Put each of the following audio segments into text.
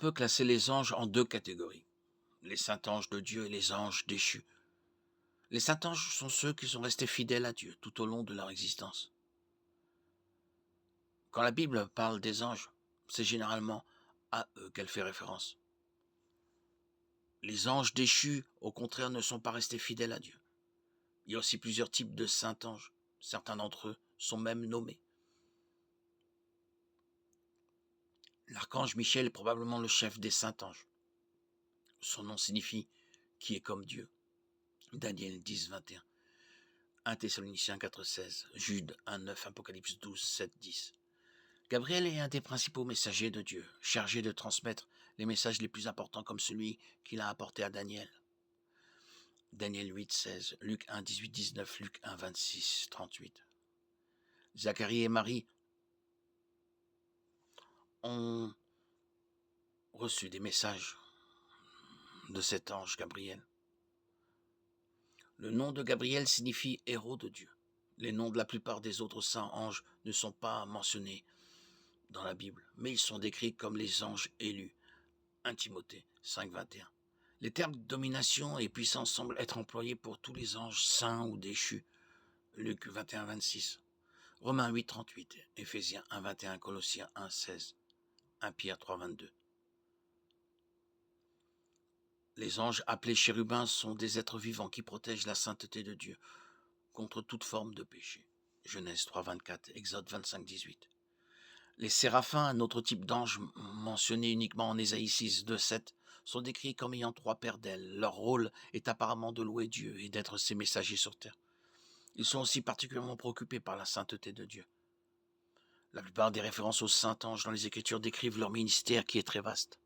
peut classer les anges en deux catégories, les saints anges de Dieu et les anges déchus. Les saints anges sont ceux qui sont restés fidèles à Dieu tout au long de leur existence. Quand la Bible parle des anges, c'est généralement à eux qu'elle fait référence. Les anges déchus, au contraire, ne sont pas restés fidèles à Dieu. Il y a aussi plusieurs types de saints anges. Certains d'entre eux sont même nommés. L'archange Michel est probablement le chef des saints anges. Son nom signifie « qui est comme Dieu ». Daniel 10, 21. 1 Thessaloniciens 4, 16. Jude 1, 9. Apocalypse 12, 7, 10. Gabriel est un des principaux messagers de Dieu, chargé de transmettre les messages les plus importants comme celui qu'il a apporté à Daniel. Daniel 8, 16, Luc 1, 18, 19, Luc 1, 26, 38. Zacharie et Marie ont reçu des messages de cet ange Gabriel. Le nom de Gabriel signifie héros de Dieu. Les noms de la plupart des autres saints anges ne sont pas mentionnés dans la Bible, mais ils sont décrits comme les anges élus. 1 Timothée 5, 21. Les termes domination et puissance semblent être employés pour tous les anges saints ou déchus. Luc 21, 26. Romains 8, 38. Éphésiens 1, 21. Colossiens 1, 16. 1 Pierre 3, 22. Les anges appelés chérubins sont des êtres vivants qui protègent la sainteté de Dieu contre toute forme de péché. Genèse 3, 24. Exode 25, 18. Les séraphins, un autre type d'ange mentionné uniquement en Ésaïe 6, 2, 7, sont décrits comme ayant trois paires d'ailes. Leur rôle est apparemment de louer Dieu et d'être ses messagers sur terre. Ils sont aussi particulièrement préoccupés par la sainteté de Dieu. La plupart des références aux saints anges dans les Écritures décrivent leur ministère qui est très vaste.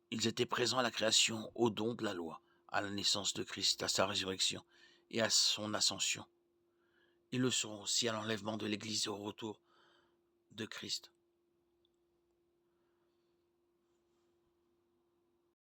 Ils étaient présents à la création, au don de la loi, à la naissance de Christ, à sa résurrection et à son ascension. Ils le seront aussi à l'enlèvement de l'Église et au retour de Christ.